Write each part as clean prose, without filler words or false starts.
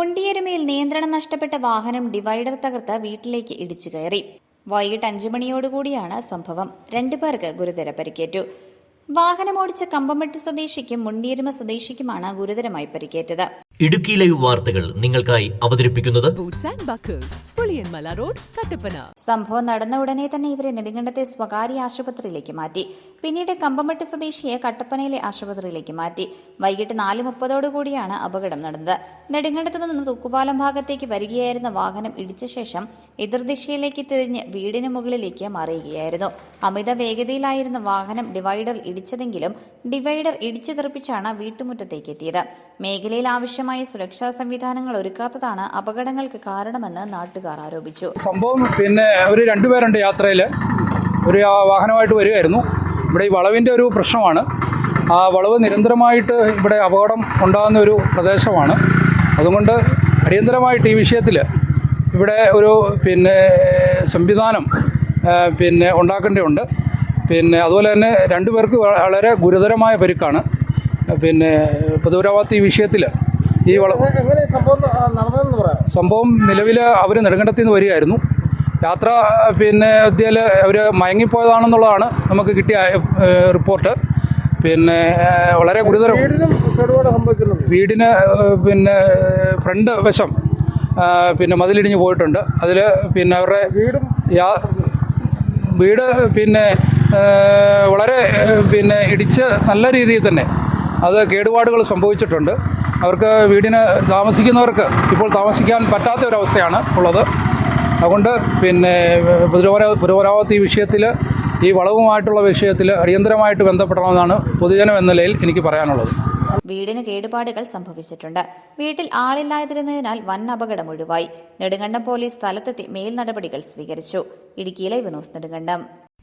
മുണ്ടിയരുമയിൽ നിയന്ത്രണം നഷ്ടപ്പെട്ട വാഹനം ഡിവൈഡർ തകർത്ത് വീട്ടിലേക്ക് ഇടിച്ചു കയറി. വൈകിട്ട് 5 മണിയോടുകൂടിയാണ് സംഭവം. 2 പേർക്ക് ഗുരുതര പരിക്കേറ്റു. വാഹനമോടിച്ച കമ്പമെട്ട് സ്വദേശിക്കും മുണ്ടിയരുമ സ്വദേശിക്കുമാണ് ഗുരുതരമായി പരിക്കേറ്റത്. ഇടുക്കി ലൈവ് വാർത്തകൾ നിങ്ങൾക്കായി അവതരിപ്പിക്കുന്നത് സംഭവം നടന്ന ഉടനെ തന്നെ ഇവരെ നെടുങ്കണ്ടത്തെ സ്വകാര്യ ആശുപത്രിയിലേക്ക് മാറ്റി. പിന്നീട് കമ്പമെട്ട് സ്വദേശിയെ കട്ടപ്പനയിലെ ആശുപത്രിയിലേക്ക് മാറ്റി. വൈകിട്ട് 4:30 അപകടം നടന്നത്. നെടുങ്കണ്ടത്ത് നിന്ന് തൂക്കുപാലം ഭാഗത്തേക്ക് വരികയായിരുന്ന വാഹനം ഇടിച്ച ശേഷം എതിർദിശയിലേക്ക് തിരിഞ്ഞ് വീടിന് മുകളിലേക്ക് മറിയുകയായിരുന്നു. അമിത വേഗതയിലായിരുന്ന വാഹനം ഡിവൈഡർ ഇടിച്ചതെങ്കിലും ഡിവൈഡർ ഇടിച്ചു തെറിപ്പിച്ചാണ് വീട്ടുമുറ്റത്തേക്ക് എത്തിയത്. മേഖലയിൽ ആവശ്യമായ സുരക്ഷാ സംവിധാനങ്ങൾ ഒരുക്കാത്തതാണ് അപകടങ്ങൾക്ക് കാരണമെന്ന് നാട്ടുകാർ ആരോപിച്ചു. സംഭവം ഒരു 2 പേരുണ്ട് യാത്രയിൽ. ഒരു വാഹനമായിട്ട് വരികയായിരുന്നു. ഇവിടെ ഈ വളവിൻ്റെ ഒരു പ്രശ്നമാണ്. ആ വളവ് നിരന്തരമായിട്ട് ഇവിടെ അപകടം ഉണ്ടാകുന്ന ഒരു പ്രദേശമാണ്. അതുകൊണ്ട് അടിയന്തരമായിട്ട് ഈ വിഷയത്തിൽ ഇവിടെ ഒരു സംവിധാനം ഉണ്ടാക്കേണ്ടതുണ്ട്. അതുപോലെ തന്നെ 2 പേർക്ക് വളരെ ഗുരുതരമായ പരിക്കാണ്. പൊതുമരാമത്ത് ഈ വിഷയത്തിൽ ഈ സംഭവം നിലവിൽ അവർ നെടുങ്കണ്ടത്തിൽ നിന്ന് വരികയായിരുന്നു. യാത്ര ഇതിൽ അവർ മയങ്ങിപ്പോയതാണെന്നുള്ളതാണ് നമുക്ക് കിട്ടിയ റിപ്പോർട്ട്. വളരെ ഗുരുതരം വീടിന് ഫ്രണ്ട് വശം മതിലിടിഞ്ഞ് പോയിട്ടുണ്ട്. അതിൽ അവരുടെ വീട് വളരെ ഇടിച്ച് നല്ല രീതിയിൽ തന്നെ അത് കേടുപാടുകൾ സംഭവിച്ചിട്ടുണ്ട്. അവർക്ക് വീടിന് താമസിക്കുന്നവർക്ക് ഇപ്പോൾ താമസിക്കാൻ പറ്റാത്ത ഒരവസ്ഥയാണ് ഉള്ളത്. അതുകൊണ്ട് പൊതുമരാമത്ത് ഈ വിഷയത്തിൽ ഈ വളവുമായിട്ടുള്ള വിഷയത്തിൽ അടിയന്തരമായിട്ട് ബന്ധപ്പെടണമെന്നാണ് പൊതുജനം എന്ന നിലയിൽ എനിക്ക് പറയാനുള്ളത്. വീടിന് കേടുപാടുകൾ സംഭവിച്ചിട്ടുണ്ട്. വീട്ടിൽ ആളില്ലാതിരുന്നതിനാൽ വൻ അപകടം ഒഴിവായി. നെടുങ്കണ്ടം പോലീസ് സ്ഥലത്തെത്തി മേൽ നടപടികൾ സ്വീകരിച്ചു. Idukki live news Nedumkandam.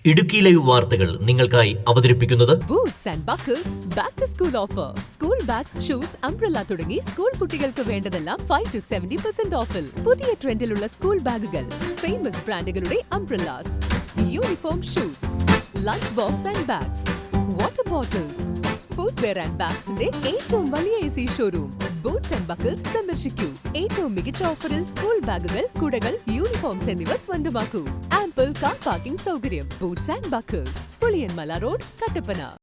Idukki live വാർത്തകൾ നിങ്ങൾക്കായി അവതരിപ്പിക്കുന്നത് boots and buckles back to school offer. School bags, shoes, umbrella തുടങ്ങി സ്കൂൾ കുട്ടികൾക്ക് വേണ്ടതെല്ലാം 5 to 70% ഓഫിൽ. പുതിയ ട്രെൻഡിലുള്ള സ്കൂൾ ബാഗുകൾ, ഫേമസ് ബ്രാൻഡുകളുടെ umbrellas, uniform shoes, lunch box and bags, water bottles, footwear and ബാഗ്സിന്റെ ഏറ്റവും വലിയ AC showroom boots and buckles സന്ദർശിക്കൂ. ഏറ്റവും മികച്ച ഓഫറിൽ സ്കൂൾ ബാഗുകൾ, കുടകൾ, യൂണിഫോംസ് എന്നിവ സ്വന്തമാക്കൂ. ആംപിൾ കാർ പാർക്കിംഗ് സൗകര്യം. Boots and buckles, Puliyanmala road, Kattappana.